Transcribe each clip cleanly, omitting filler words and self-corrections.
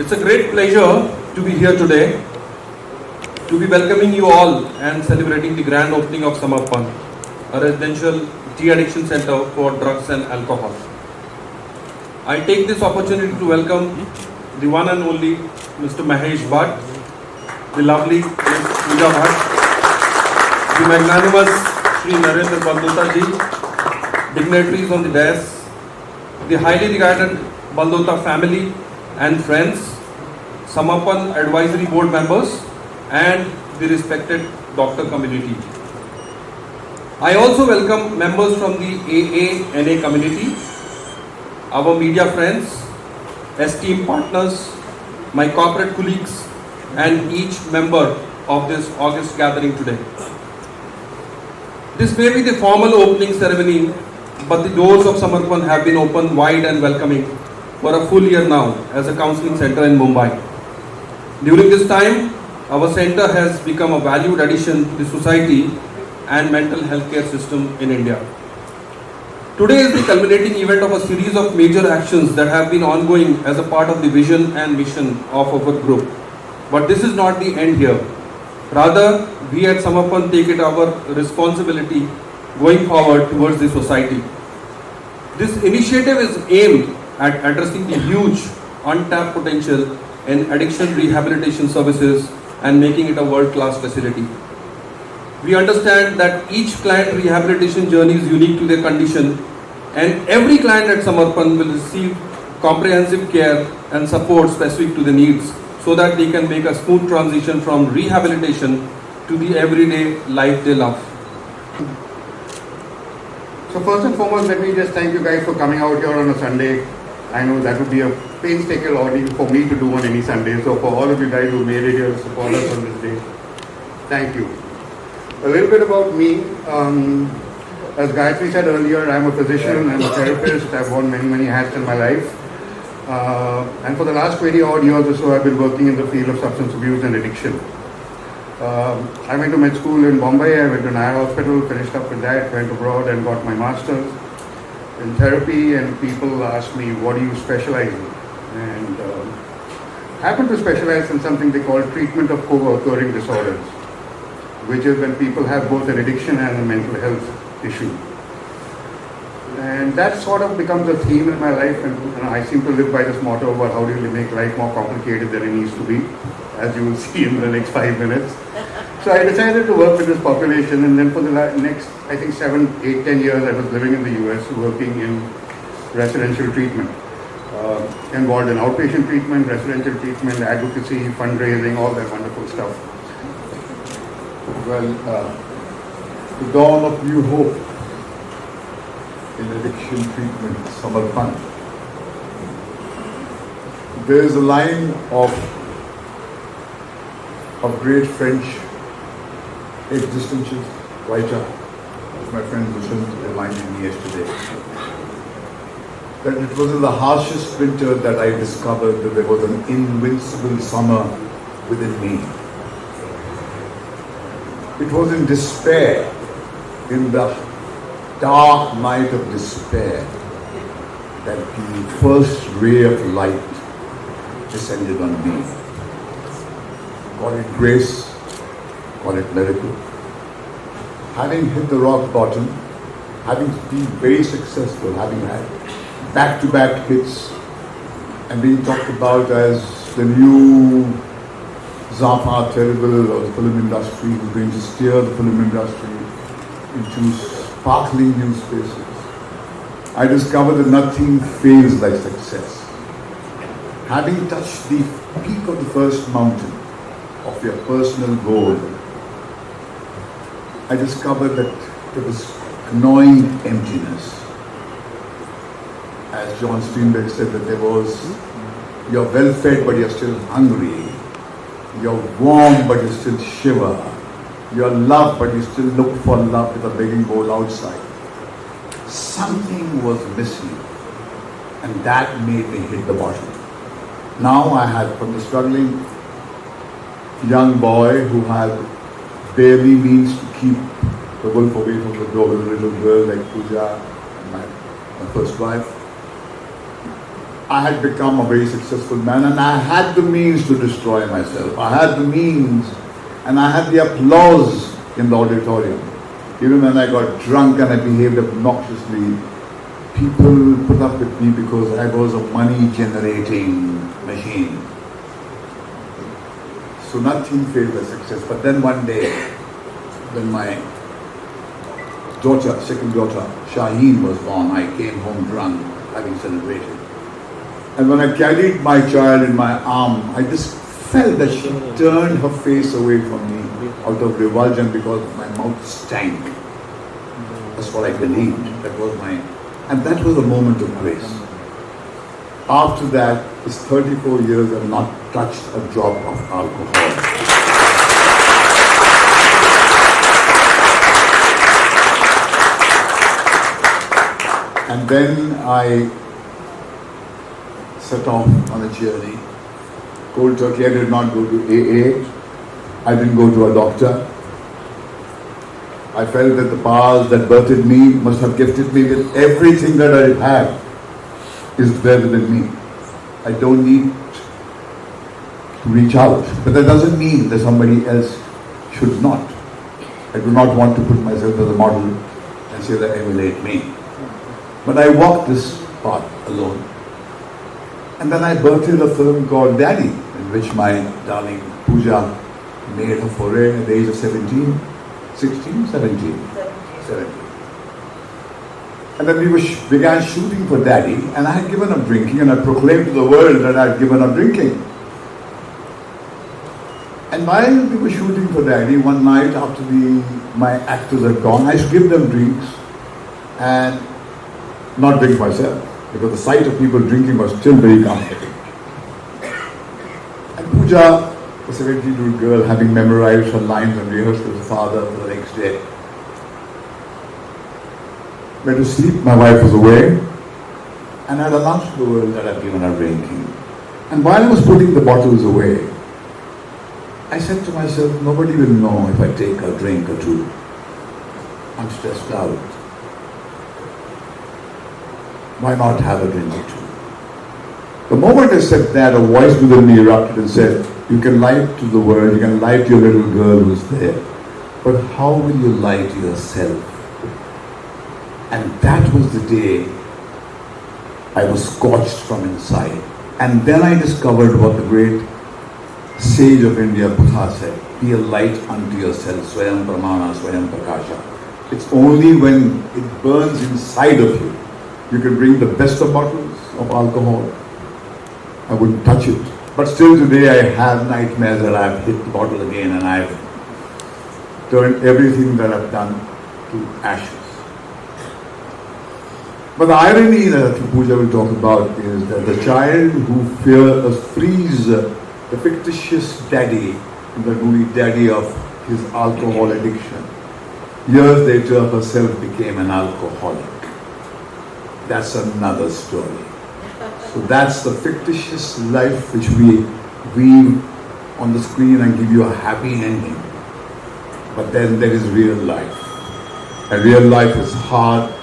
It's a great pleasure to be here today, to be welcoming you all and celebrating the grand opening of Samarpan, a residential de-addiction center for drugs and alcohol. I take this opportunity to welcome the one and only Mr. Mahesh Bhatt, the lovely Ms. Pooja Bhatt, the magnanimous Sri Narendra Baldota ji, dignitaries on the dais, the highly regarded Baldota family and friends, Samarpan Advisory Board members, and the respected doctor community. I also welcome members from the AA-NA community, our media friends, esteemed partners, my corporate colleagues, and each member of this august gathering today. This may be the formal opening ceremony, but the doors of Samarpan have been opened wide and welcoming for a full year now as a counseling center in Mumbai. During this time, our center has become a valued addition to the society and mental health care system in India. Today is the culminating event of a series of major actions that have been ongoing as a part of the vision and mission of our group. But this is not the end here. Rather, we at Samarpan take it our responsibility going forward towards the society. This initiative is aimed at addressing the huge untapped potential in addiction rehabilitation services and making it a world-class facility. We understand that each client rehabilitation journey is unique to their condition, and every client at Samarpan will receive comprehensive care and support specific to the needs so that they can make a smooth transition from rehabilitation to the everyday life they love. So first and foremost, let me just thank you guys for coming out here on a Sunday. I know that would be a painstaking ordeal for me to do on any Sunday. So for all of you guys who made it here to support us on this day, thank you. A little bit about me. As Gayatri said earlier, I'm a physician, I'm a therapist. I've worn many hats in my life. And for the last 20 odd years or so, I've been working in the field of substance abuse and addiction. I went to med school in Bombay. I went to Naya Hospital, finished up with that, went abroad and got my master's in therapy, and people asked me, what do you specialize in? And happened to specialize in something they call treatment of co-occurring disorders, which is when people have both an addiction and a mental health issue. And that sort of becomes a theme in my life, and I seem to live by this motto about how do you make life more complicated than it needs to be, as you will see in the next 5 minutes. So I decided to work with this population, and then for the next, I think 7, 8, 10 years, I was living in the US working in residential treatment. Involved in outpatient treatment, residential treatment, advocacy, fundraising, all that wonderful stuff. Well, the dawn of new hope in addiction treatment, Samarpan. There is a line of great French existential writer, my friend Dushan reminded me yesterday, that it was in the harshest winter that I discovered that there was an invincible summer within me. It was in despair, in the dark night of despair, that the first ray of light descended on me. Call it grace, call it miracle. Having hit the rock bottom, having been very successful, having had back-to-back hits, and being talked about as the new Zafar Terrible of the film industry, who's going to steer the film industry into sparkling new spaces, I discovered that nothing fails like success. Having touched the peak of the first mountain of your personal goal, I discovered that there was annoying emptiness. As John Steinbeck said, that there was, you're well fed but you're still hungry, you're warm but you still shiver, you're loved but you still look for love with a begging bowl outside. Something was missing, and that made me hit the bottom. Now I had, from the struggling young boy who had barely means to keep the wolf away from the door with a little girl like Pooja, my first wife, I had become a very successful man and I had the means to destroy myself. I had the means and I had the applause in the auditorium. Even when I got drunk and I behaved obnoxiously, people put up with me because I was a money generating machine. So nothing failed as success. But then one day, when my daughter, second daughter, Shaheen was born, I came home drunk, having celebrated. And when I carried my child in my arm, I just felt that she turned her face away from me out of revulsion because my mouth stank. That's what I believed. And that was a moment of grace. After that, it's 34 years I've not touched a drop of alcohol. And then I set off on a journey. Cold turkey, I did not go to AA. I didn't go to a doctor. I felt that the powers that birthed me must have gifted me with everything that I have is there within me. I don't need to reach out. But that doesn't mean that somebody else should not. I do not want to put myself as a model and say that emulate me. But I walked this path alone. And then I birthed a film called Daddy, in which my darling Pooja made her foray at the age of 17. 16, 17. 17. And then we began shooting for Daddy, and I had given up drinking, and I proclaimed to the world that I had given up drinking. And while we were shooting for Daddy, one night after my actors had gone, I used to give them drinks and not drink myself, because the sight of people drinking was still very comforting. And Pooja, a 17-year-old girl, having memorized her lines and rehearsed with her father for the next day, went to sleep. My wife was away, and I had announced to the world that I'd given up drinking. And while I was putting the bottles away, I said to myself, nobody will know if I take a drink or two. I'm stressed out. Why not have a drink or two? The moment I said that, a voice within me erupted and said, you can lie to the world, you can lie to your little girl who's there, but how will you lie to yourself? And that was the day I was scorched from inside. And then I discovered what the great sage of India, Buddha, said, be a light unto yourself, Swayam Pramana, Swayam Prakasha. It's only when it burns inside of you, you can bring the best of bottles of alcohol. I wouldn't touch it. But still today I have nightmares that I've hit the bottle again and I've turned everything that I've done to ashes. But the irony that Pooja will talk about is that the child who frees the fictitious daddy in the movie Daddy of his alcohol addiction, years later herself became an alcoholic. That's another story. So that's the fictitious life which we weave on the screen and give you a happy ending. But then there is real life. And real life is hard,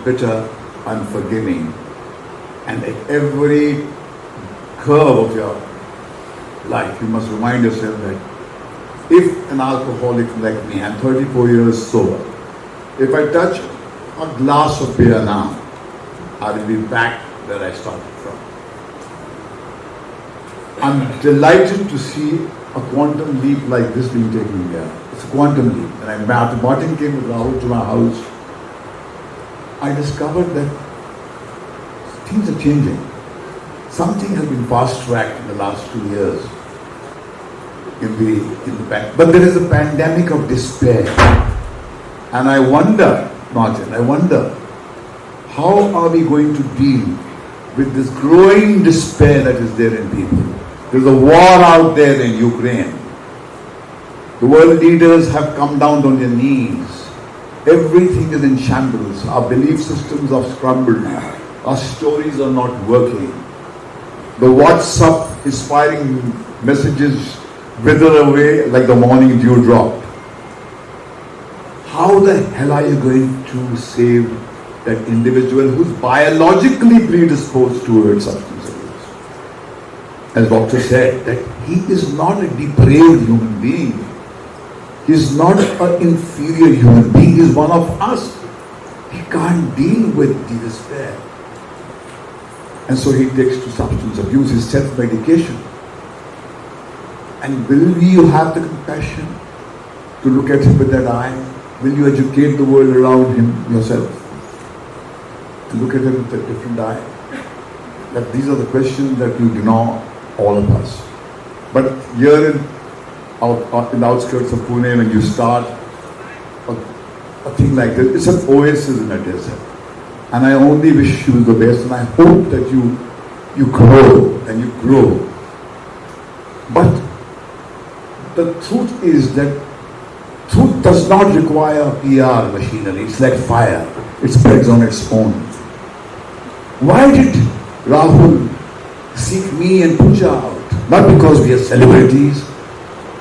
bitter, unforgiving. And at every curve of your life, you must remind yourself that if an alcoholic like me, I'm 34 years sober, if I touch a glass of beer now, I will be back where I started from. I'm delighted to see a quantum leap like this being taken here. It's a quantum leap. And after Martin came with Rahul to my house, I discovered that things are changing. Something has been fast-tracked in the last 2 years but there is a pandemic of despair. And I wonder, Martin, how are we going to deal with this growing despair that is there in people? There's a war out there in Ukraine. The world leaders have come down on their knees. Everything is in shambles. Our belief systems are scrambled. Our stories are not working. The WhatsApp is firing messages wither away like the morning dew drop. How the hell are you going to save that individual who's biologically predisposed towards substance abuse? as doctor said, that he is not a depraved human being. He is not an inferior human being. He is one of us. He can't deal with the despair. And so he takes to substance abuse, his self-medication. And will you have the compassion to look at him with that eye? Will you educate the world around him yourself? To look at him with a different eye? That these are the questions that will gnaw all of us. But here in the outskirts of Pune, when you start a thing like this, it's an oasis in a desert. And I only wish you the best, and I hope that you grow and you grow. But the truth is that truth does not require PR machinery. It's like fire. It spreads on its own. Why did Rahul seek me and Pooja out? Not because we are celebrities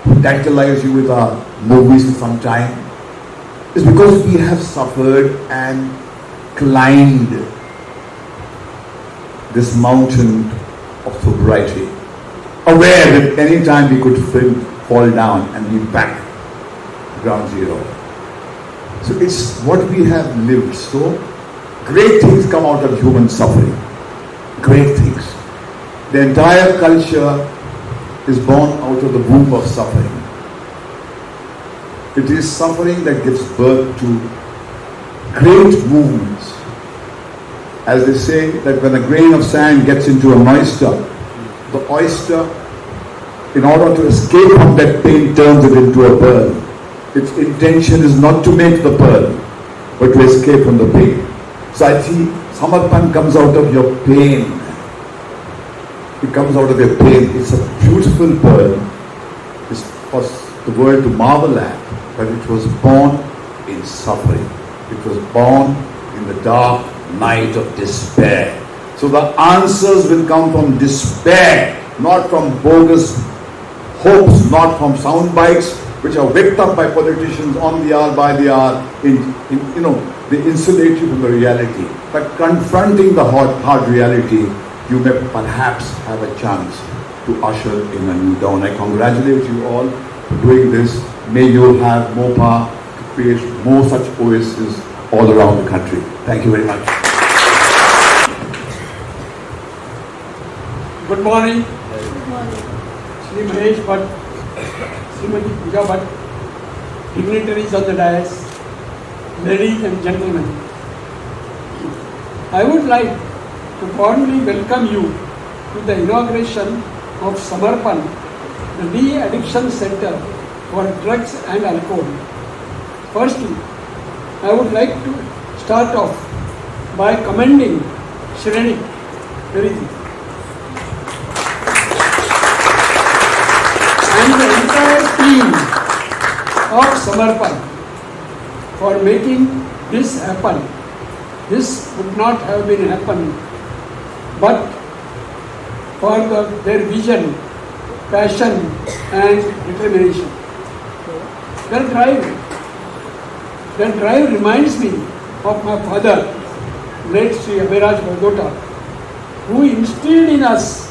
who tantalize you with our movies for some time. It's because we have suffered and climbed this mountain of sobriety, aware that any time we could fall down and be back to ground zero. So it's what we have lived. So great things come out of human suffering. Great things. The entire culture is born out of the womb of suffering. It is suffering that gives birth to great movements. As they say that when a grain of sand gets into an oyster, the oyster, in order to escape from that pain, turns it into a pearl. Its intention is not to make the pearl, but to escape from the pain. So I see Samarpan comes out of your pain. It comes out of your pain. It's a beautiful pearl. It's for the world to marvel at, but it was born in suffering. It was born in the dark night of despair. So the answers will come from despair, not from bogus hopes, not from sound bites which are whipped up by politicians on the hour, by the hour. They insulate you from the reality. But confronting the hard reality, you may perhaps have a chance to usher in a new dawn. I congratulate you all for doing this. May you have more power to create more such oases all around the country. Thank you very much. Good morning. Good morning. Shri Mahesh Bhatt, Srimati Pooja Bhatt, dignitaries on the dais, ladies and gentlemen. I would like to warmly welcome you to the inauguration of Samarpan, the de-addiction center for drugs and alcohol. Firstly, I would like to start off by commending Shreni Veriji and the entire team of Samarpan for making this happen. This would not have been happened but for their vision, passion and determination. Their drive reminds me of my father, late Sri Abhiraj Bardota, who instilled in us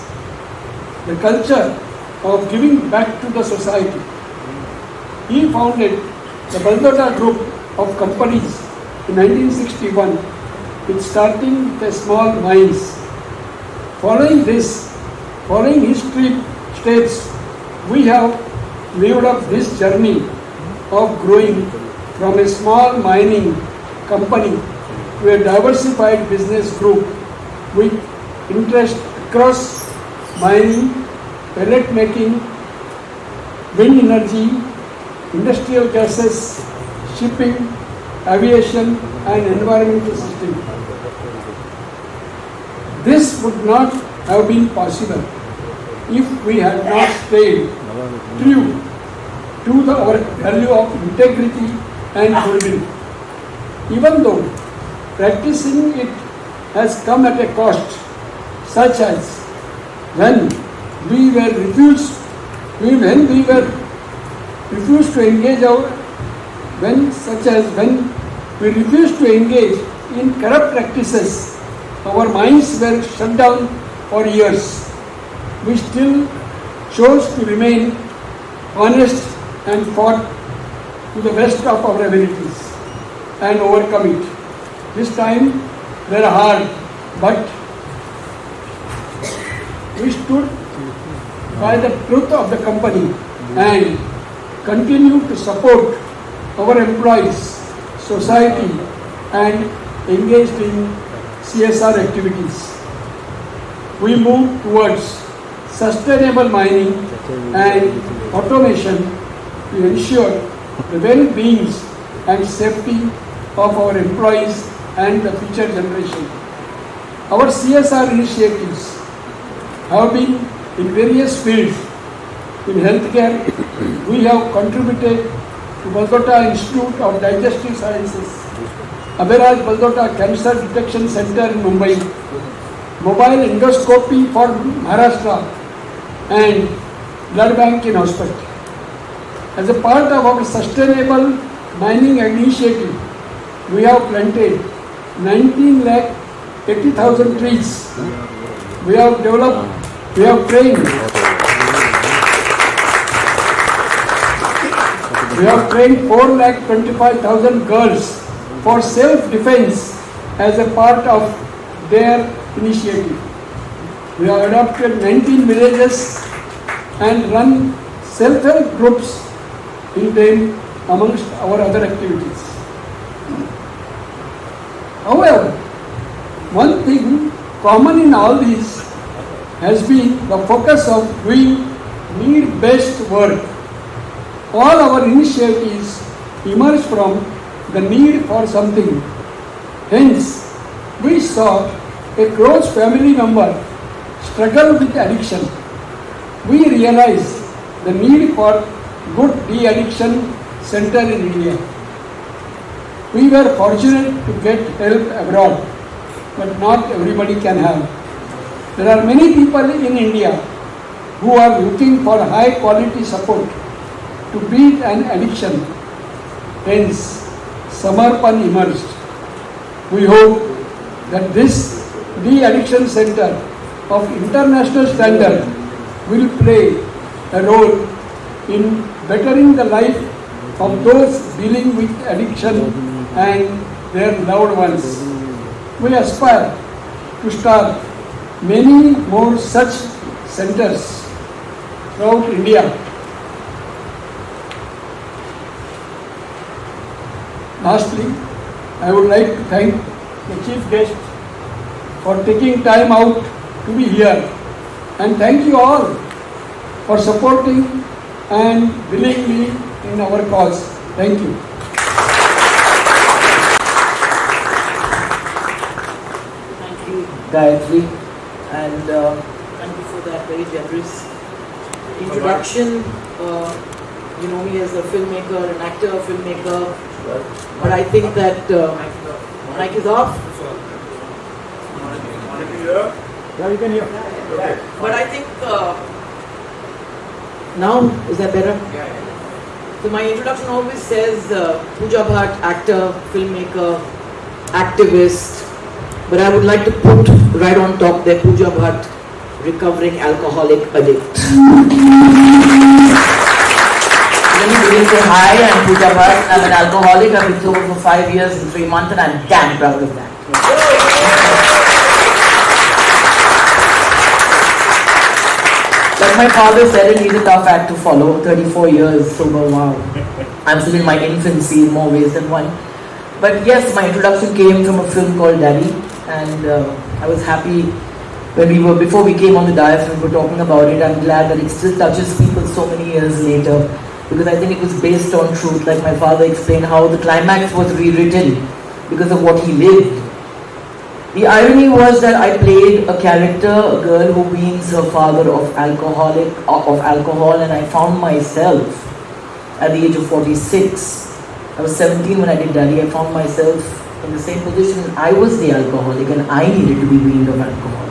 the culture of giving back to the society. He founded the Bardota Group of companies in 1961 with starting with a small mines. Following his steps, we have lived up this journey of growing from a small mining company to a diversified business group with interest across mining, pellet making, wind energy, industrial gases, shipping, aviation and environmental system. This would not have been possible if we had not stayed true to our value of integrity and goodwill. Even though practicing it has come at a cost, such as when we were refused to engage when we refused to engage in corrupt practices, our mines were shut down for years. we still chose to remain honest and fought to the best of our abilities and overcome it. This time were hard, but we stood by the truth of the company and continue to support our employees, society, and engaged in CSR activities. We moved towards sustainable mining and automation to ensure the well-being and safety of our employees and the future generation. Our CSR initiatives have been in various fields. In healthcare, we have contributed to Baldota Institute of Digestive Sciences, Abhiraj Baldota Cancer Detection Center in Mumbai, mobile endoscopy for Maharashtra, and blood bank in hospital. As a part of our sustainable mining initiative, we have planted 19 lakh 80,000 trees. We have trained 4 lakh 25,000 girls for self-defense as a part of their initiative. We have adopted 19 villages and run self-help groups in them amongst our other activities. However, one thing common in all these has been the focus of doing need-based work. All our initiatives emerge from the need for something. Hence, we saw a close family member struggle with addiction. We realized the need for good de-addiction center in India. We were fortunate to get help abroad, but not everybody can have. There are many people in India who are looking for high quality support to beat an addiction. Hence, Samarpan emerged. We hope that this de-addiction center of international standard will play a role in bettering the life of those dealing with addiction and their loved ones. We aspire to start many more such centers throughout India. Lastly, I would like to thank the chief guest for taking time out to be here, and thank you all for supporting and believing me in our cause. Thank you. Thank you, Gayatri, and thank you for that very generous introduction. You know me as a filmmaker, an actor, a filmmaker, but I think that mic is off. Yeah, you can hear. But I think now, is that better? So my introduction always says Pooja Bhatt, actor, filmmaker, activist, but I would like to put right on top there Pooja Bhatt, recovering alcoholic addict. Let me begin to say hi, I'm Pooja Bhatt. I'm an alcoholic. I've been sober for 5 years and 3 months, and I'm damn proud of that. Like my father said, he's a tough act to follow. 34 years sober, wow. I'm still in my infancy in more ways than one. But yes, my introduction came from a film called Daddy, and I was happy when before we came on the dais and we were talking about it. I'm glad that it still touches people so many years later, because I think it was based on truth. Like my father explained how the climax was rewritten because of what he lived. The irony was that I played a character, a girl who weans her father of alcohol, and I found myself at the age of 46. I was 17 when I did Daddy. I found myself in the same position. I was the alcoholic and I needed to be weaned of alcohol.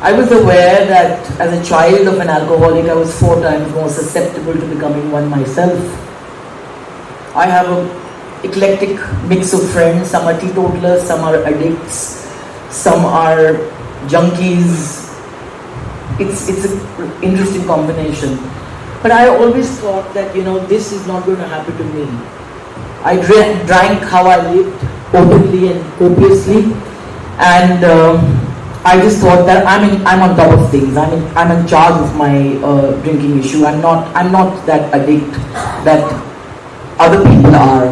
I was aware that as a child of an alcoholic, I was 4 times more susceptible to becoming one myself. I have an eclectic mix of friends. Some are teetotalers, some are addicts, some are junkies, it's an interesting combination. But I always thought that, this is not going to happen to me. I drank how I lived, openly and copiously, and I just thought that I'm on top of things. I'm in charge of my drinking issue. I'm not that addict that other people are.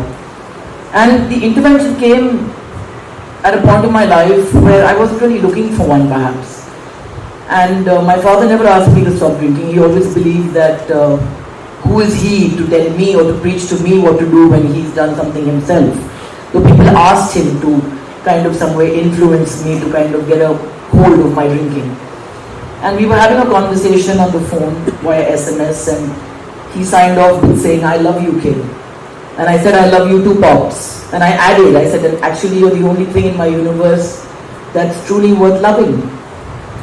And the intervention came at a point in my life where I wasn't really looking for one, perhaps. And my father never asked me to stop drinking. He always believed that who is he to tell me or to preach to me what to do when he's done something himself. So people asked him to kind of some way influence me to kind of get a hold of my drinking. And we were having a conversation on the phone via SMS, and he signed off with saying, "I love you, kid." And I said, "I love you too, Pops." And I said, "Actually, you're the only thing in my universe that's truly worth loving."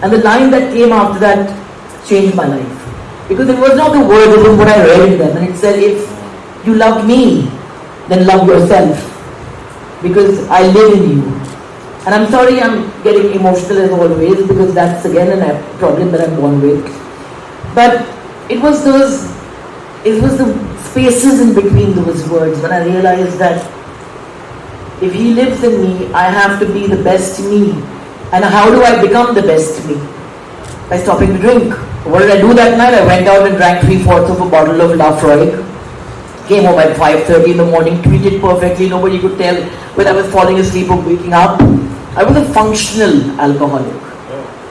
And the line that came after that changed my life. Because it was not the word, it was what I read in them. And it said, if you love me, then love yourself. Because I live in you. And I'm sorry I'm getting emotional as always, because that's again a problem that I'm born with. But it was the spaces in between those words when I realized that if he lives in me, I have to be the best me. And how do I become the best me? By stopping to drink. What did I do that night? I went out and drank 3/4 of a bottle of Lafroig. Came home at 5:30 in the morning, treated perfectly. Nobody could tell whether I was falling asleep or waking up. I was a functional alcoholic.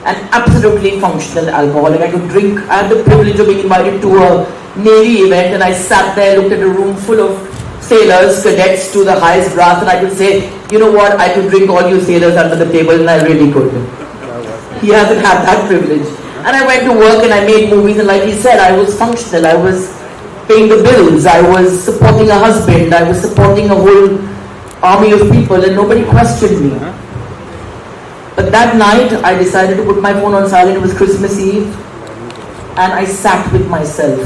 An absolutely functional alcoholic. I could drink. I had the privilege of being invited to a Navy event, and I sat there, looked at a room full of sailors, cadets to the highest brass, and I could say, you know what, I could drink all you sailors under the table, and I really could. He hasn't had that privilege. And I went to work and I made movies, and like he said, I was functional. I was paying the bills. I was supporting a husband. I was supporting a whole army of people, and nobody questioned me. But that night, I decided to put my phone on silent. It was Christmas Eve, and I sat with myself.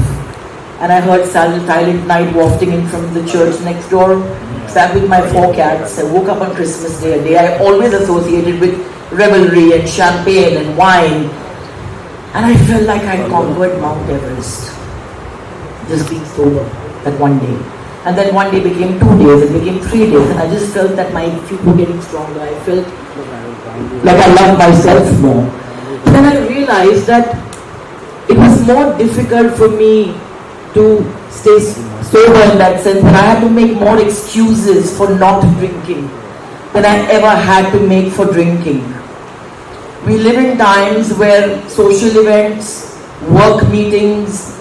And I heard Silent Night wafting in from the church next door. Sat with my 4 cats. I woke up on Christmas Day, a day I always associated with revelry and champagne and wine. And I felt like I conquered Mount Everest. Just being sober that one day. And then one day became 2 days, it became 3 days. And I just felt that my feet were getting stronger. I felt like I loved myself more. But then I realized that it was more difficult for me to stay sober in that sense, but I had to make more excuses for not drinking than I ever had to make for drinking. We live in times where social events, work meetings,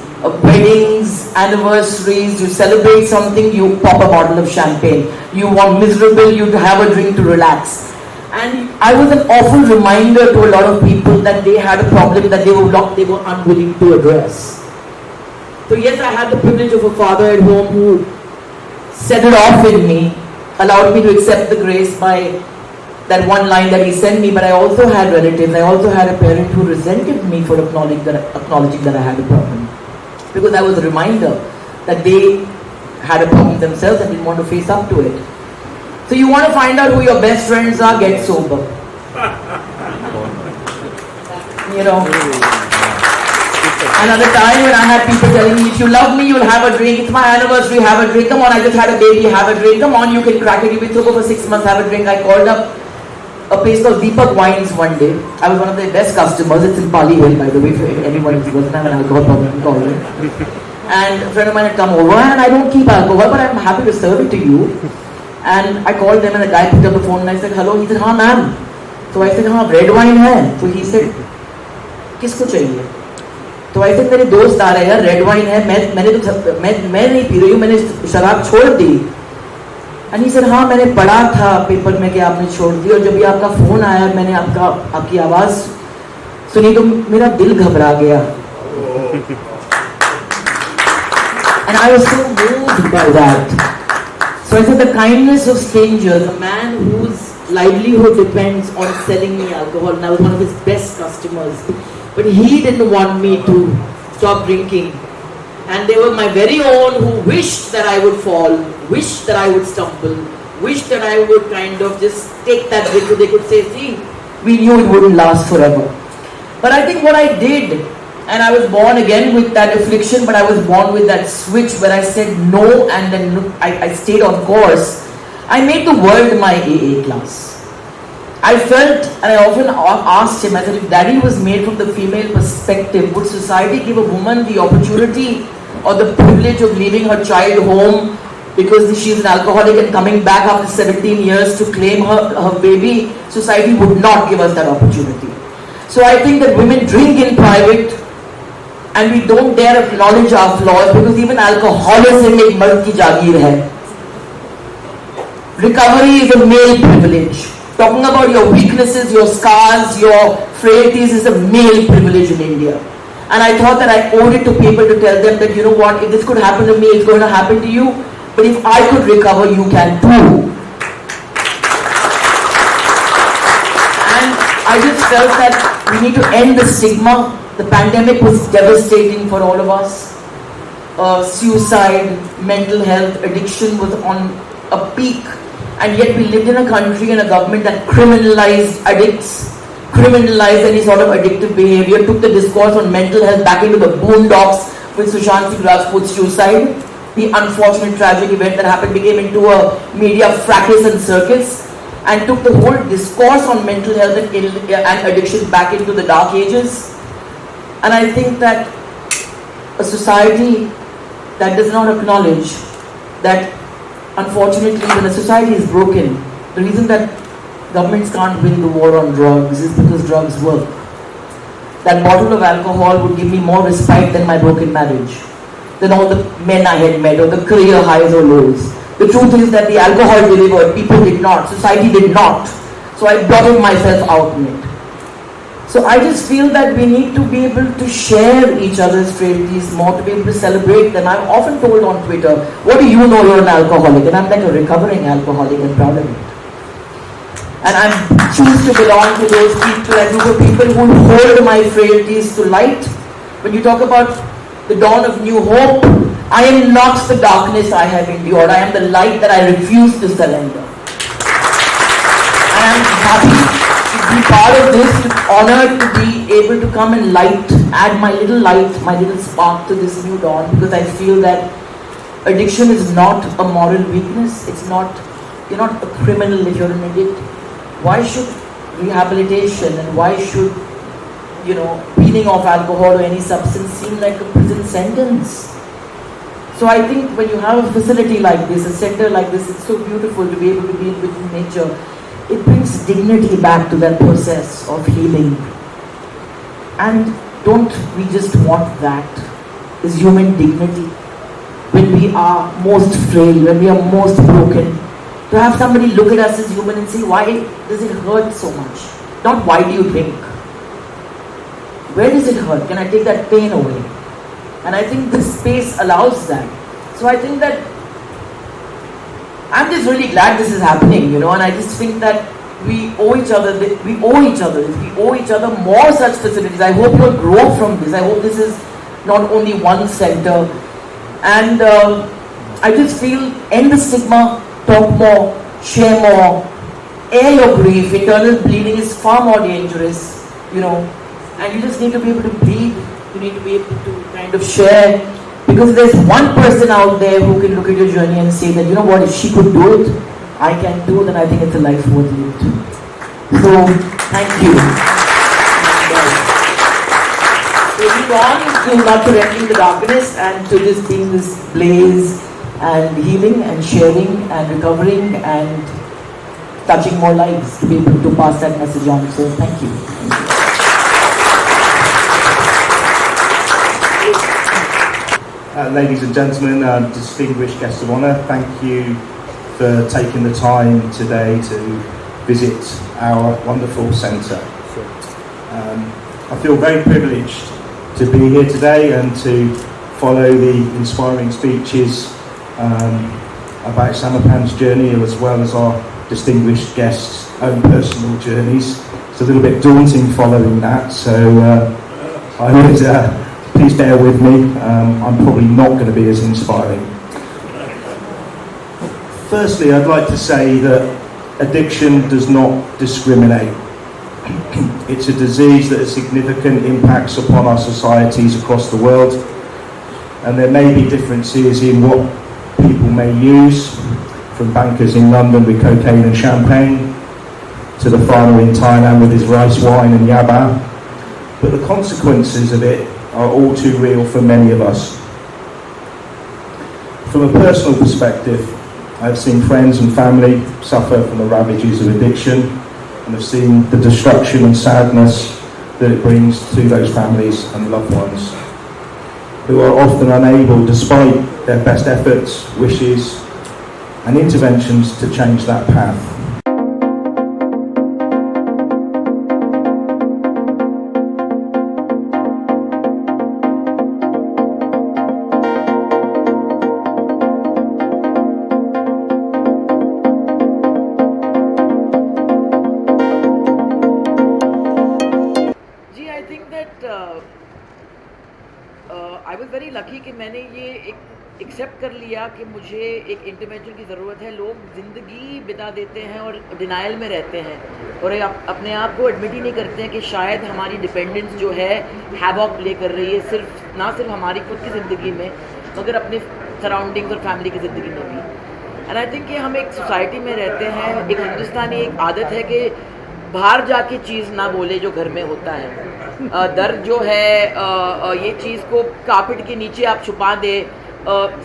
weddings, anniversaries, you celebrate something, you pop a bottle of champagne. You want miserable, you have a drink to relax. And I was an awful reminder to a lot of people that they had a problem that they were unwilling to address. So yes, I had the privilege of a father at home who set it off in me, allowed me to accept the grace by that one line that he sent me, but I also had relatives. I also had a parent who resented me for acknowledging that I had a problem. Because I was a reminder that they had a problem themselves and didn't want to face up to it. So you want to find out who your best friends are, get sober. You know. Another time when I had people telling me, if you love me, you'll have a drink. It's my anniversary, have a drink. Come on, I just had a baby, have a drink. Come on, you can crack it. You've been sober for 6 months, have a drink. I called up a place called Deepak Wines one day. I was one of their best customers. It's in Pali Hill, by the way, if anyone who doesn't have an alcohol problem, call it. And a friend of mine had come over, and I don't keep alcohol, but I'm happy to serve it to you. And I called them, and the guy picked up the phone, and I said, hello. He said, हाँ ma'am. So I said, हाँ, red wine है. So he said, किसको चाहिए? तो I said, मेरे दोस्त आ रहे हैं, रेड वाइन है, मैं नहीं पी रही हूँ, मैंने शराब छोड़ दी. And he said, हाँ मैंने पढ़ा था पेपर में कि आपने छोड़ दी, और जब ये आपका फोन आया, मैंने आपकी आवाज सुनी तो मेरा दिल घबरा गया. And I was so moved by that. So I said, the kindness of strangers, a man whose livelihood depends on selling me alcohol, and I was one of his best customers. But he didn't want me to stop drinking. And they were my very own who wished that I would fall, wished that I would stumble, wished that I would kind of just take that drink so they could say, see, we knew it wouldn't last forever. But I think what I did, and I was born again with that affliction, but I was born with that switch where I said no, and then I stayed on course. I made the world my AA class. I felt, and I often asked him, I said, if daddy was made from the female perspective, would society give a woman the opportunity or the privilege of leaving her child home because she's an alcoholic and coming back after 17 years to claim her baby? Society would not give us that opportunity. So I think that women drink in private and we don't dare acknowledge our flaws, because even alcoholism is mard ki jaagir hai. Recovery is a male privilege. Talking about your weaknesses, your scars, your frailties is a male privilege in India. And I thought that I owed it to people to tell them that, you know what, if this could happen to me, it's going to happen to you. But if I could recover, you can too. And I just felt that we need to end the stigma. The pandemic was devastating for all of us. Suicide, mental health, addiction was on a peak. And yet we lived in a country and a government that criminalized addicts, criminalized any sort of addictive behavior, took the discourse on mental health back into the boondocks with Sushant Singh Rajput's suicide. The unfortunate tragic event that happened became into a media fracas and circus, and took the whole discourse on mental health and addiction back into the dark ages. And I think that a society that does not acknowledge that, unfortunately, when a society is broken, the reason that governments can't win the war on drugs is because drugs work. That bottle of alcohol would give me more respite than my broken marriage, than all the men I had met, or the career highs or lows. The truth is that the alcohol delivered, people did not, society did not. So I blotted myself out in it. So I just feel that we need to be able to share each other's frailties more, to be able to celebrate them. I'm often told on Twitter, what do you know, you're an alcoholic? And I'm like a recovering alcoholic and proud of it. And I choose to belong to those people, a group of people who hold my frailties to light. When you talk about the dawn of new hope, I am not the darkness I have endured. I am the light that I refuse to surrender. I am happy to be part of this, honored to be able to come and add my little light, my little spark to this new dawn, because I feel that addiction is not a moral weakness. It's not, you're not a criminal if you're an addict. Why should rehabilitation and why should, weaning off alcohol or any substance seem like a prison sentence? So I think when you have a facility like this, a center like this, it's so beautiful to be able to be within nature. It brings dignity back to that process of healing. And don't we just want that? Is human dignity. When we are most frail, when we are most broken, to have somebody look at us as human and say, why does it hurt so much? Not why do you drink? Where does it hurt? Can I take that pain away? And I think this space allows that. So I think that I'm just really glad this is happening, and I just think that we owe each other, if we owe each other more such facilities. I hope you'll grow from this. I hope this is not only one center. And I just feel, end the stigma, talk more, share more, air your grief. Internal bleeding is far more dangerous, and you just need to be able to bleed. You need to be able to kind of share, because there's one person out there who can look at your journey and say that, you know what, if she could do it, I can do it, then I think it's a life worth lived. So, thank you. Moving on to not correcting the darkness and to just being this blaze and healing and sharing and recovering and touching more lives, to be able to pass that message on. So, thank you. Ladies and gentlemen, distinguished guests of honour, thank you for taking the time today to visit our wonderful centre. I feel very privileged to be here today and to follow the inspiring speeches about Samarpan's journey, as well as our distinguished guests' own personal journeys. It's a little bit daunting following that, so I would please bear with me. I'm probably not going to be as inspiring. Firstly, I'd like to say that addiction does not discriminate. It's a disease that has significant impacts upon our societies across the world, and there may be differences in what people may use, from bankers in London with cocaine and champagne to the farmer in Thailand with his rice wine and yaba, but the consequences of it are all too real for many of us. From a personal perspective, I've seen friends and family suffer from the ravages of addiction, and have seen the destruction and sadness that it brings to those families and loved ones, who are often unable, despite their best efforts, wishes and interventions, to change that path. I think that I was very lucky कि मैंने ये एक accept कर लिया कि मुझे एक intervention की ज़रूरत है. लोग ज़िंदगी बिता देते हैं और डिनाइल में रहते हैं और अपने आप को एडमिट ही नहीं करते हैं कि शायद हमारी डिपेंडेंस जो है हैवॉक प्ले कर रही है, ना सिर्फ हमारी खुद की ज़िंदगी में मगर अपने सराउंडिंग्स और फैमिली की ज़िंदगी में भी. एंड आई थिंक कि हम एक सोसाइटी में रहते हैं, एक हिंदुस्तानी एक आदत है कि बाहर जाके चीज़ ना बोले जो घर में होता है. दर्द जो है ये चीज़ को कारपेट के नीचे आप छुपा दे,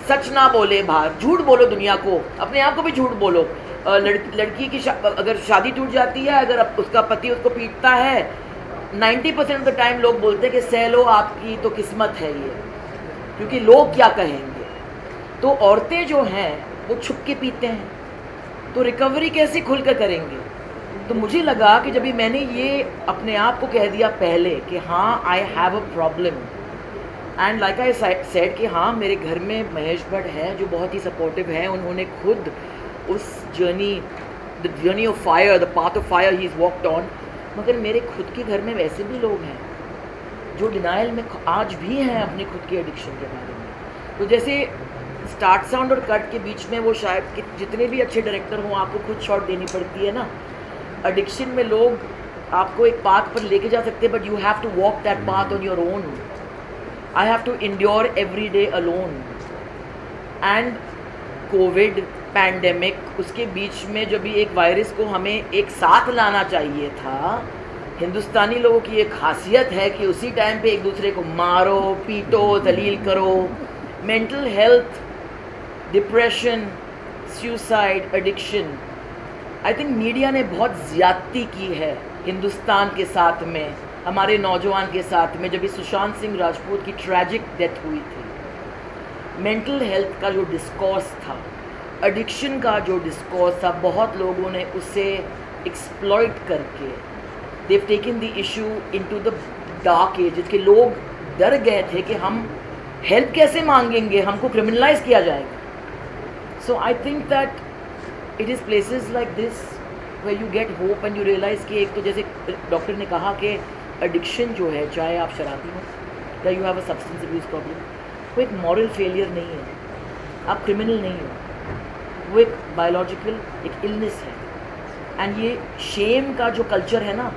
सच ना बोले, बाहर झूठ बोलो दुनिया को, अपने आप को भी झूठ बोलो. लड़की की अगर शादी टूट जाती है, अगर उसका पति उसको पीटता है, 90% ऑफ द टाइम लोग बोलते हैं कि सह लो, आपकी तो किस्मत है ये, क्योंकि लोग क्या कहेंगे. तो औरतें जो हैं वो छुप के पीते हैं, तो रिकवरी कैसे खुल कर करेंगे. तो मुझे लगा कि जब भी मैंने ये अपने आप को कह दिया पहले कि हाँ I have a problem, and like I said कि हाँ मेरे घर में महेश भट्ट है जो बहुत ही सपोर्टिव है. उन्होंने खुद उस the journey of fire, the path of fire he is walked on. मगर मेरे खुद के घर में वैसे भी लोग हैं जो डिनाइल में आज भी हैं अपनी खुद की एडिक्शन के बारे में. तो जैसे स्टार्ट साउंड और कट के बीच में वो शायद कि जितने भी अच्छे डायरेक्टर हों आपको खुद शॉट देनी पड़ती है ना. एडिक्शन में लोग आपको एक पाथ पर लेके जा सकते हैं, but you have to walk that path on your own. I have to endure every day alone. And COVID pandemic, उसके बीच में जब भी एक वायरस को हमें एक साथ लाना चाहिए था, हिंदुस्तानी लोगों की एक खासियत है कि उसी टाइम पे एक दूसरे को मारो, पीटो, जलील करो. Mental health, depression, suicide, addiction, I think media ने बहुत ज़्यादती की है हिंदुस्तान के साथ में, हमारे नौजवान के साथ में. जब भी सुशांत सिंह राजपूत की ट्रैजिक डेथ हुई थी, मेंटल हेल्थ का जो डिस्कोर्स था, एडिक्शन का जो डिस्कोर्स था, बहुत लोगों ने उसे एक्सप्लॉइट करके they have taken the issue into the dark ages के लोग डर गए थे कि हम हेल्प कैसे मांगेंगे, हमको क्रिमिनलाइज किया जाएगा. So I think that it is places like this where you get hope and you realize कि एक तो जैसे डॉक्टर ने कहा कि एडिक्शन जो है, चाहे आप शराबी हो या you have a substance abuse problem, वो एक मॉरल फेलियर नहीं है, आप क्रिमिनल नहीं हो, वो एक बायोलॉजिकल एक इलनेस है. एंड ये शेम का जो कल्चर है ना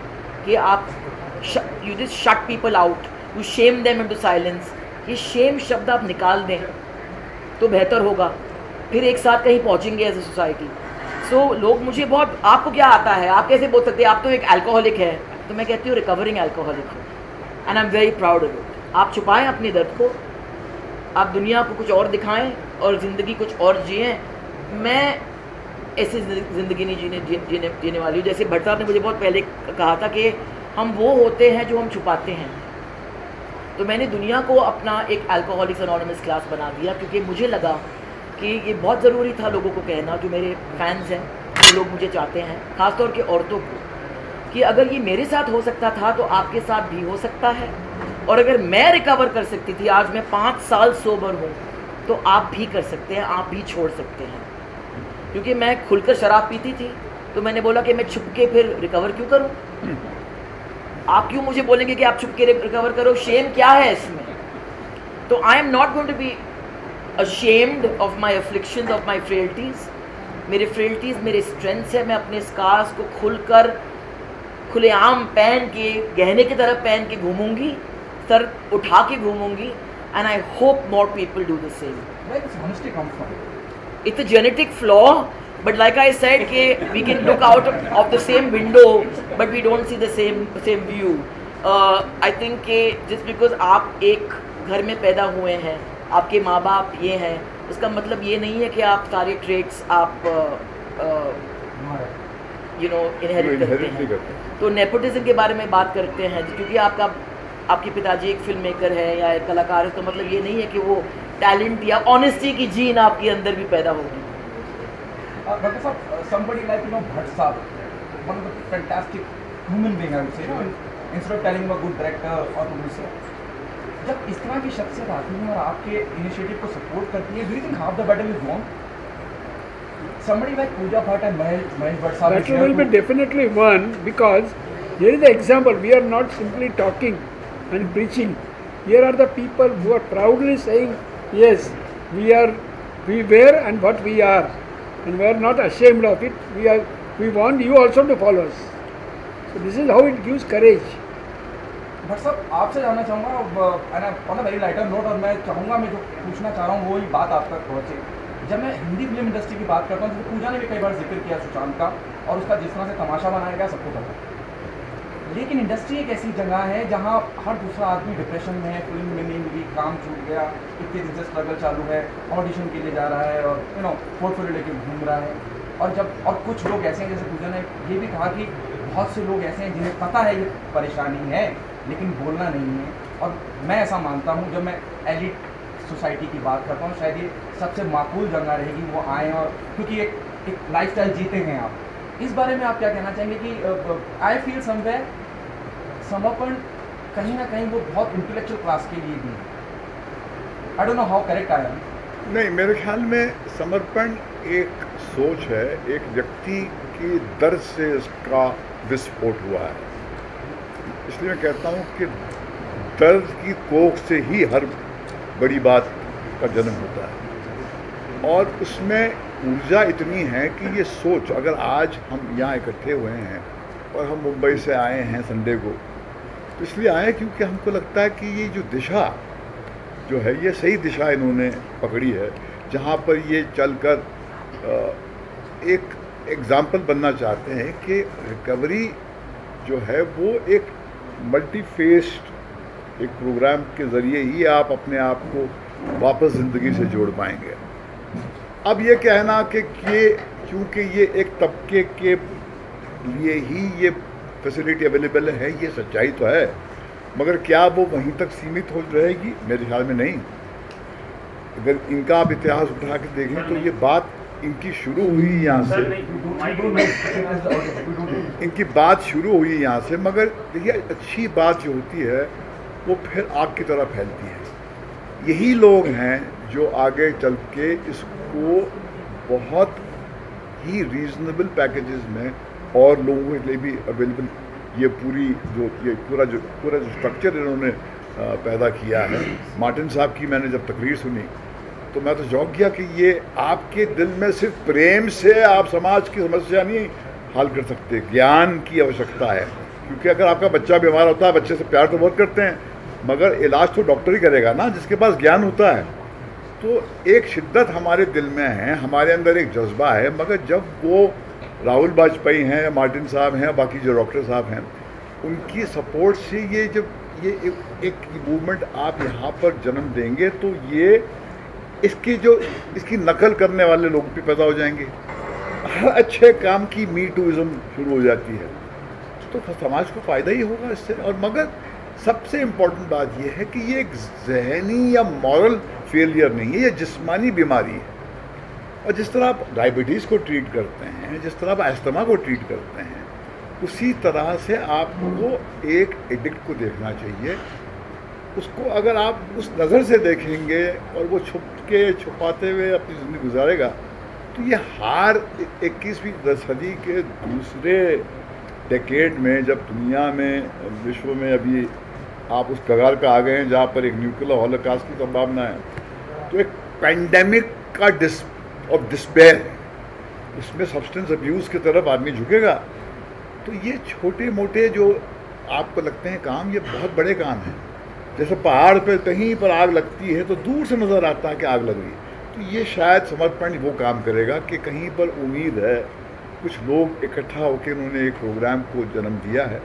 कि आप you just shut people out, you Shem them into silence, ये शेम शब्द आप निकाल दें तो बेहतर होगा, फिर एक साथ कहीं पहुँचेंगे एज ए सोसाइटी. सो लोग मुझे बहुत, आपको क्या आता है, आप कैसे बोल सकते हैं, आप तो एक अल्कोहलिक है. तो मैं कहती हूँ रिकवरिंग अल्कोहलिक हूँ, and I am very proud of it. आप छुपाएं अपने दर्द को, आप दुनिया को कुछ और दिखाएं और ज़िंदगी कुछ और जिएं. मैं ऐसी ज़िंदगी नहीं जीने वाली हूँ. जैसे भट्ट साहब ने मुझे बहुत पहले कहा था कि हम वो होते हैं जो हम छुपाते हैं. तो मैंने दुनिया को अपना एक अल्कोहलिक्स एनोनिमस क्लास बना दिया, क्योंकि मुझे लगा कि ये बहुत ज़रूरी था लोगों को कहना, जो मेरे फैंस हैं, जो लोग मुझे चाहते हैं, ख़ासतौर के औरतों को, कि अगर ये मेरे साथ हो सकता था तो आपके साथ भी हो सकता है. और अगर मैं रिकवर कर सकती थी, आज मैं 5 साल सोबर हूँ, तो आप भी कर सकते हैं, आप भी छोड़ सकते हैं. क्योंकि मैं खुलकर शराब पीती थी, तो मैंने बोला कि मैं छुप के फिर रिकवर क्यों करूँ. आप क्यों मुझे बोलेंगे कि आप छुप के रिकवर करो, शेम क्या है इसमें. तो I am not going to be ashamed of my afflictions, of my frailties. मेरे frailties मेरे strengths है. मैं अपने scars को खुलेआम पहन के गहने की तरह पहन के घूमूंगी, सर उठा के घूमूंगी, and I hope more people do the same. Where does honesty come from? It's a genetic flaw, but like I said, we can look out of the same window, but we don't see the same view. I think just because आप एक घर में पैदा हुए हैं, आपके माँ बाप ये हैं, उसका मतलब ये नहीं है कि आप सारे traits आप इनहेरिट करते हैं. तो नेपोटिज्म के बारे में बात करते हैं, क्योंकि आपके पिताजी एक फिल्म मेकर है या एक कलाकार है, तो मतलब ये नहीं है कि वो टैलेंट या ऑनेस्टी की जीन आपके अंदर भी पैदा होगी. Bhatt साहब, somebody like Bhatt साहब, one of the fantastic human being I would say, instead of telling him a good director or producer, जब इस तरह की शख्सियत आती है और आपके इनिशिएटिव को सपोर्ट करती है, do you think half the battle is won? Somebody like Pooja Bhatt and Mahesh Bhatt साहब, That will be definitely one, because here is the example. We are not simply talking and preaching. Here are the people who are proudly saying, yes, we were and what we are, and we are not ashamed of it. We want you also to follow us. So this is how it gives courage. Bhatt साहब, आपसे जानना चाहूँगा on a very lighter note, और मैं चाहूँगा, मैं जो पूछना चाह रहा हूँ वो ही बात आप तक पहुँचे. जब मैं हिंदी फिल्म इंडस्ट्री की बात करता हूँ, तो पूजा ने भी कई बार जिक्र किया सुशांत का, और उसका जिस तरह से तमाशा बनाया गया सबको पता है. लेकिन इंडस्ट्री एक ऐसी जगह है जहाँ हर दूसरा आदमी डिप्रेशन में है, फिल्म में नहीं मिली, काम छूट गया, इतने दिन से स्ट्रगल चालू है, ऑडिशन के लिए जा रहा है और पोर्टफोलियो लेके घूम रहा है. और कुछ लोग ऐसे हैं, जैसे पूजा ने ये भी कहा कि बहुत से लोग ऐसे हैं जिन्हें पता है ये परेशानी है लेकिन बोलना नहीं है. और मैं ऐसा मानता हूँ, जब मैं एलिट सोसाइटी की बात करता हूँ, शायद ये सबसे माकूल जगह रहेगी वो आएँ, और क्योंकि एक लाइफस्टाइल जीते हैं आप. इस बारे में आप क्या कहना चाहेंगे कि आई फील समवेयर समर्पण कहीं ना कहीं वो बहुत इंटेलेक्चुअल क्लास के लिए भी है. I don't know how correct I am. नहीं, मेरे ख्याल में समर्पण एक सोच है, एक व्यक्ति की दर्द से इसका विस्फोट हुआ है. इसलिए मैं कहता हूँ कि दर्द की कोख से ही हर बड़ी बात का जन्म होता है, और उसमें ऊर्जा इतनी है कि ये सोच, अगर आज हम यहाँ इकट्ठे हुए हैं और हम मुंबई से आए हैं संडे को, तो इसलिए आए क्योंकि हमको लगता है कि ये जो दिशा जो है, ये सही दिशा इन्होंने पकड़ी है, जहाँ पर ये चलकर एक एग्जाम्पल बनना चाहते हैं कि रिकवरी जो है वो एक मल्टी फेस्ड एक प्रोग्राम के ज़रिए ही आप अपने आप को वापस ज़िंदगी से जोड़ पाएंगे. अब ये कहना कि क्योंकि ये एक तबके के लिए ही ये फैसिलिटी अवेलेबल है, ये सच्चाई तो है, मगर क्या वो वहीं तक सीमित हो रहेगी? मेरे ख्याल में नहीं. अगर इनका आप इतिहास उठा के देखें तो ये बात इनकी शुरू हुई यहाँ से, इनकी बात शुरू हुई यहाँ से, मगर देखिए अच्छी बात जो होती है वो फिर आग की तरह फैलती है. यही लोग हैं जो आगे चल के इसको बहुत ही रीजनेबल पैकेजेस में और लोगों के लिए भी अवेलेबल, ये पूरा जो स्ट्रक्चर इन्होंने पैदा किया है. मार्टिन साहब की मैंने जब तकरीर सुनी तो मैं तो चौंक गया कि ये आपके दिल में सिर्फ प्रेम से आप समाज की समस्या नहीं हल कर सकते, ज्ञान की आवश्यकता है. क्योंकि अगर आपका बच्चा बीमार होता है, बच्चे से प्यार तो बहुत करते हैं, मगर इलाज तो डॉक्टर ही करेगा ना, जिसके पास ज्ञान होता है. तो एक शिद्दत हमारे दिल में है, हमारे अंदर एक जज्बा है, मगर जब वो राहुल वाजपेयी हैं, मार्टिन साहब हैं, बाकी जो डॉक्टर साहब हैं, उनकी सपोर्ट से ये जब ये एक मूवमेंट आप यहाँ पर जन्म देंगे तो ये इसकी नकल करने वाले लोग भी पैदा हो जाएंगे. हर अच्छे काम की मी टूइज़म शुरू हो जाती है, तो समाज को फ़ायदा ही होगा इससे. और मगर सबसे इम्पोर्टेंट बात यह है कि ये एक जहनी या मॉरल फेलियर नहीं है, ये जिस्मानी बीमारी है. और जिस तरह आप डायबिटीज़ को ट्रीट करते हैं, जिस तरह आप अस्थमा को ट्रीट करते हैं, उसी तरह से आपको एक एडिक्ट को देखना चाहिए. उसको अगर आप उस नज़र से देखेंगे और वो छुपाते हुए अपनी ज़िंदगी गुजारेगा, तो ये हार 21वीं सदी के दूसरे डेकेड में, जब दुनिया में, विश्व में अभी आप उस कगार पे आ गए हैं जहाँ पर एक न्यूक्लियर हॉलोकॉस्ट की संभावना है, तो एक पैंडेमिक का डिस्पेयर, उसमें सब्सटेंस अब्यूज़ की तरफ आदमी झुकेगा. तो ये छोटे मोटे जो आपको लगते हैं काम, ये बहुत बड़े काम हैं। जैसे पहाड़ पे कहीं पर आग लगती है तो दूर से नज़र आता है कि आग लग रही है, तो ये शायद समर्पण वो काम करेगा कि कहीं पर उम्मीद है, कुछ लोग इकट्ठा होकर उन्होंने एक प्रोग्राम को जन्म दिया है,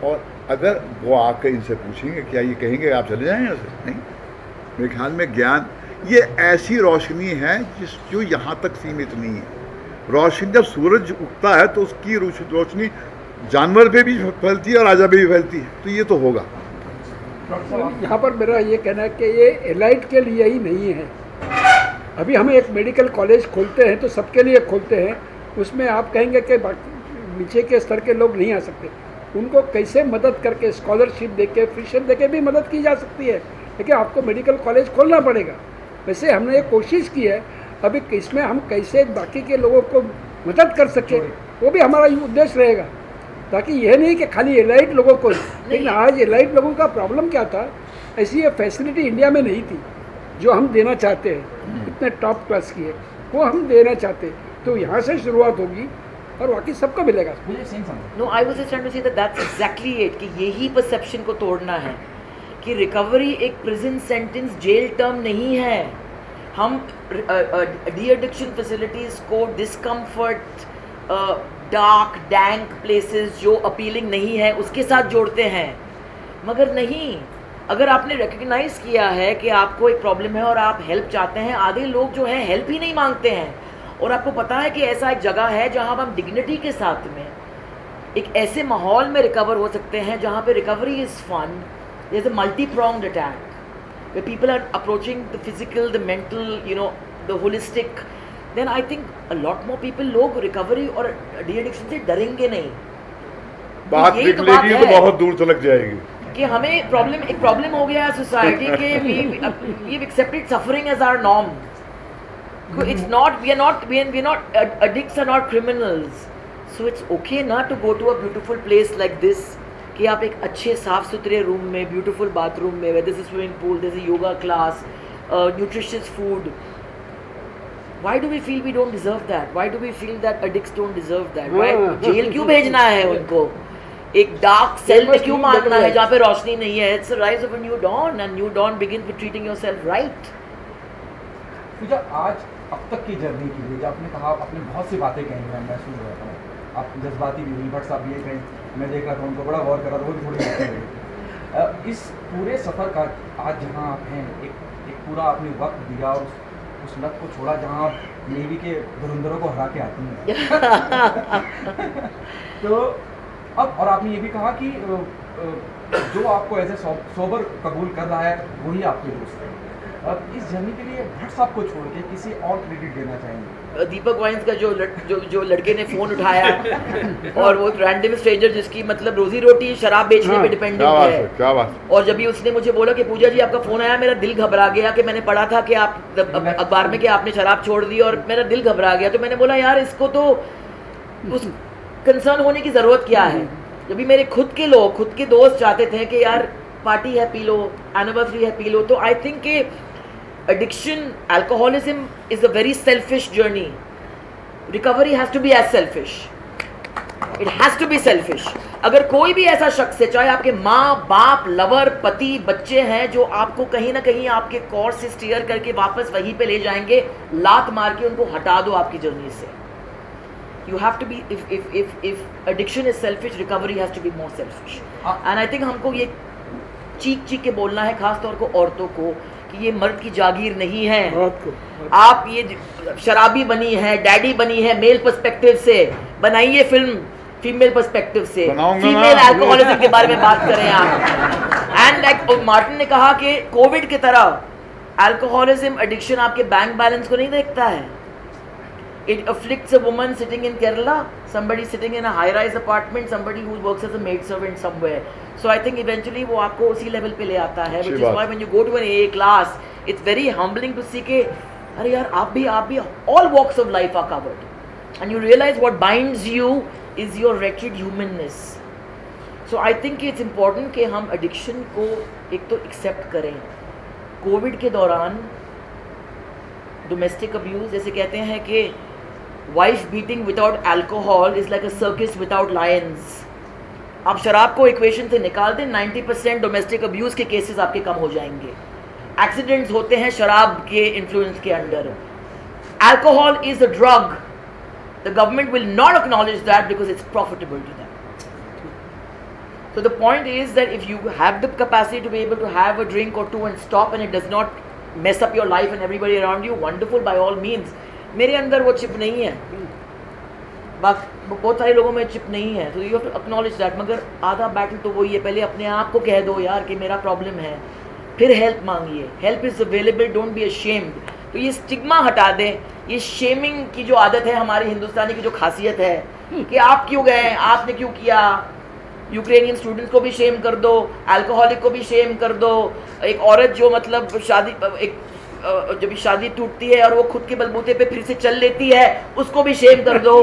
और अगर वो आकर इनसे पूछेंगे क्या ये कहेंगे आप चले जाएं यहाँ से? नहीं, मेरे ख्याल में ज्ञान ये ऐसी रोशनी है जो यहाँ तक सीमित नहीं है। रोशनी जब सूरज उगता है तो उसकी रोशनी जानवर पे भी फैलती है और राजा पे भी फैलती है, तो ये तो होगा। यहाँ पर मेरा ये कहना है कि ये एलाइट के लिए ही नहीं है। अभी हम एक मेडिकल कॉलेज खोलते हैं तो सबके लिए खोलते हैं, उसमें आप कहेंगे कि नीचे के स्तर के लोग नहीं आ सकते, उनको कैसे मदद करके स्कॉलरशिप देके फ्रीशिप देके भी मदद की जा सकती है, लेकिन आपको मेडिकल कॉलेज खोलना पड़ेगा। वैसे हमने ये कोशिश की है, अभी इसमें हम कैसे बाकी के लोगों को मदद कर सके वो भी हमारा उद्देश्य रहेगा, ताकि यह नहीं कि खाली एलाइट लोगों को। लेकिन आज एलाइट लोगों का प्रॉब्लम क्या था, ऐसी ये फैसिलिटी इंडिया में नहीं थी जो हम देना चाहते हैं, इतने टॉप क्लास की है वो हम देना चाहते, तो यहाँ से शुरुआत होगी और बाकी सबको मिलेगा। No, I was just trying to say that that's exactly it, कि यही परसेप्शन को तोड़ना है कि रिकवरी एक प्रिजन सेंटेंस, जेल टर्म नहीं है। हम डी एडिक्शन फैसिलिटीज़ को डिस्कम्फर्ट, डार्क डैंक प्लेसेस जो अपीलिंग नहीं है उसके साथ जोड़ते हैं, मगर नहीं, अगर आपने रिकग्नाइज किया है कि आपको एक प्रॉब्लम है और आप हेल्प चाहते हैं, आधे लोग जो हैं हेल्प ही नहीं मांगते हैं, और आपको पता है कि ऐसा एक जगह है जहां हम डिग्निटी के साथ में एक ऐसे माहौल में रिकवर हो सकते हैं जहां पे recovery is fun, there's a multi-pronged attack where people are approaching the physical, the mental, you know, the holistic, then I think a lot more people लोग recovery और de-addiction से डरेंगे नहीं। बात निकलेगी तो बहुत दूर तक जाएगी कि हमें एक प्रॉब्लम हो गया है सोसाइटी के, we've accepted suffering as our norm. It's not, we're not addicts are not criminals, so it's okay not to go to a beautiful place like this, कि आप एक अच्छे साफ सुथरे रूम में, ब्यूटीफुल बाथरूम में, where there's a swimming pool, there's a yoga class, nutritious food. Why do we feel we don't deserve that? Why do we feel that addicts don't deserve that? Why jail क्यों भेजना है उनको? एक dark cell में क्यों मारना है जहाँ पे रोशनी नहीं है? It's the rise of a new dawn, and new dawn begins with treating yourself right. पूजा, आज अब तक की जर्नी के लिए, आपने कहा, आपने बहुत सी बातें कही हैं, मैं सुन रहा था, आप जज्बाती भी हुई, भट्ट साहब भी कहीं मैं देख रहा था, उनको बड़ा गौर कर रहा था, वो भी थोड़ी बातें हुई। इस पूरे सफ़र का आज जहाँ आप हैं, एक पूरा आपने वक्त दिया और उस लत को छोड़ा जहाँ आप नेवी के धुरंधरों को हरा के आती हैं। तो अब, और आपने ये भी कहा कि जो आपको एज ए सोबर कबूल कर रहा है वही आपके दोस्त है। अब इस जर्नी के लिए भट्ट साहब को छोड़ के किसी और क्रेडिट देना चाहेंगे? दीपक वाइन्स का जो लड़के ने फोन उठाया और वो रैंडम स्ट्रेंजर जिसकी मतलब रोजी रोटी शराब बेचने पे डिपेंडेंट है, क्या बात। और जब भी उसने मुझे बोला कि पूजा जी आपका फोन आया, मेरा दिल घबरा गया कि मैंने पढ़ा था कि आप अखबार में कि आपने शराब छोड़ दी, और मेरा दिल घबरा गया। तो मैंने बोला यार इसको तो उस कंसर्न होने की ज़रूरत क्या है, जब भी मेरे खुद के लोग, खुद के दोस्त चाहते थे कि यार पार्टी है पी लो, एनिवर्सरी है पी लो। तो आई थिंक कि addiction, alcoholism is a very selfish journey. Recovery has to be as selfish. It has to be selfish. अगर कोई भी ऐसा शख्स है, चाहे आपके माँ बाप, लवर, पति, बच्चे हैं, जो आपको कहीं ना कहीं आपके कोर्स से स्टीयर करके वापस वहीं पे ले जाएंगे, लात मार के उनको हटा दो आपकी जर्नी से। You have to be, if addiction is selfish, recovery has to be more selfish. And I think हमको ये चीख के बोलना है, खास तौर को औरतों को, कि ये मर्द की जागीर नहीं है। आप ये शराबी बनी है, डैडी बनी है, मेल पर्सपेक्टिव से बनाइए फिल्म, फीमेल पर्सपेक्टिव से, फीमेल अल्कोहलिज्म के बारे में बात करें आप। एंड लाइक मार्टिन ने कहा कि कोविड की तरह अल्कोहलिज्म, एडिक्शन आपके बैंक बैलेंस को नहीं देखता है। It afflicts a woman sitting in Kerala, somebody sitting in a high-rise apartment, somebody who works as a maid servant somewhere. So I think eventually वो आपको उसी level पे ले आता है, which is why when you go to an AA class, it's very humbling to see कि अरे यार आप भी all walks of life are covered, and you realize what binds you is your wretched humanness. So I think it's important कि हम addiction को एक तो accept करें। कोविड के दौरान डोमेस्टिक अब्यूज़, जैसे कहते हैं कि wife beating without alcohol is like a circus without lions. आप शराब को इक्वेशन से निकाल दें, 90% डोमेस्टिक अब्यूज के केसेस आपके कम हो जाएंगे. एक्सीडेंट्स होते हैं शराब के इन्फ्लुएंस के under. Alcohol is a drug. The government will not acknowledge that because it's profitable to them. So the point is that if you have the capacity to be able to have a drink or two and stop and it does not mess up your life and everybody around you, wonderful by all means. मेरे अंदर वो chip नहीं है, बहुत सारे लोगों में chip नहीं है, तो you have to acknowledge that. मगर आधा बैटल तो वही है, पहले अपने आप को कह दो यार कि मेरा प्रॉब्लम है, फिर हेल्प मांगिए. Help is available, don't be ashamed. तो ये स्टिग्मा हटा दें, ये शेमिंग की जो आदत है हमारे हिंदुस्तानी की, जो खासियत है कि आप क्यों गए, आपने क्यों किया. यूक्रेनियन स्टूडेंट्स को भी शेम कर दो, अल्कोहलिक को भी शेम कर दो. एक औरत जो मतलब जब शादी टूटती है और वो खुद के बलबूते पे फिर से चल लेती है, उसको भी शेम कर दो.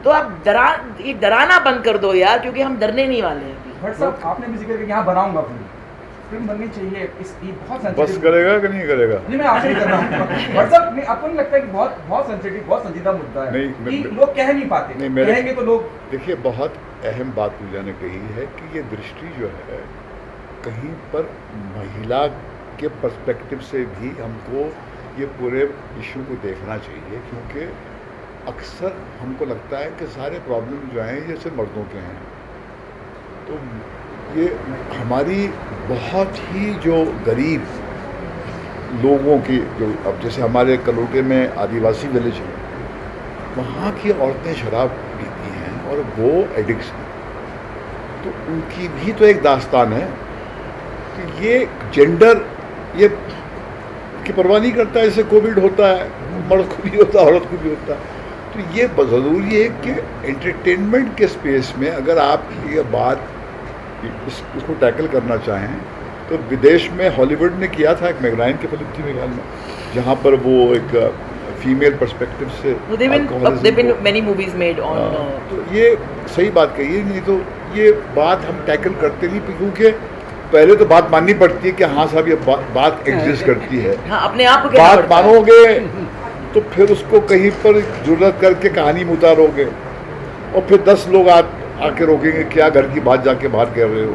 तो आप डराना बंद कर दो यार, क्योंकि हम डरने नहीं वाले हैं. भट्ट साहब, आपने भी जिक्र किया यहाँ बनाऊंगा फिल्म बननी चाहिए. ये बहुत सेंसिटिव. बस करेगा कि नहीं करेगा? नहीं, मैं आपसे ही कर रहा हूँ. भट्ट साहब, नहीं, आपको नहीं लगता है कि बहुत सेंसिटिव, बहुत संजीदा मुद्दा है नहीं, कि लोग कह नहीं पाते, कहेंगे तो लोग. देखिए, बहुत अहम बात पूजा ने कही है कि ये दृष्टि जो है कहीं पर महिला के पर्सपेक्टिव से भी हमको ये पूरे इशू को देखना चाहिए, क्योंकि अक्सर हमको लगता है कि सारे प्रॉब्लम जो हैं ये सिर्फ मर्दों के हैं. तो ये हमारी बहुत ही जो गरीब लोगों की, जो अब जैसे हमारे कलोटे में आदिवासी विलेज है, वहाँ की औरतें शराब पीती हैं और वो एडिक्ट्स हैं. तो उनकी भी तो एक दास्तान है. तो ये जेंडर ये की परवाह नहीं करता. इससे कोविड होता है, मर्द को भी होता है, औरत को भी होता है. तो ये ज़रूरी है कि एंटरटेनमेंट के स्पेस में अगर आप ये बात इसको टैकल करना चाहें, तो विदेश में हॉलीवुड ने किया था. एक मैगराइन की फिल्म थी मेरे ख्याल में, जहाँ पर वो एक फीमेल पर्सपेक्टिव से many movies made on. तो ये सही बात कही है. नहीं तो ये बात हम टैकल करते नहीं, क्योंकि पहले तो बात माननी पड़ती है कि हाँ साहब ये बात एग्जिस्ट करती है. हाँ, अपने आप को बात मानोगे तो फिर उसको कहीं पर जुर्रत करके कहानी में उतारोगे और फिर 10 लोग आके रोकेंगे, क्या घर की बात जाके बाहर कह रहे हो.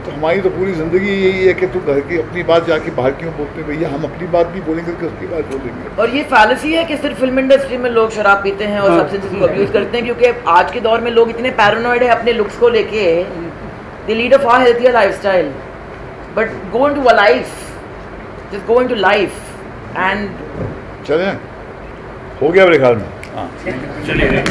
तो हमारी तो पूरी ज़िंदगी यही है कि तुम घर की अपनी बात जाके बाहर क्यों बोलते. भैया हम अपनी बात भी बोलेंगे कि उसकी बात बोलेंगे. और ये फैलेसी है कि सिर्फ फिल्म इंडस्ट्री में लोग शराब पीते हैं और सब्सटेंसेस को अब्यूज करते हैं, क्योंकि आज के दौर में लोग इतने पैरानॉइड है अपने लुक्स को लेके. They lead a far healthier lifestyle, but go into a life, just go into life and चलें, हो गया मेरे ख्याल में. हाँ, चलिए.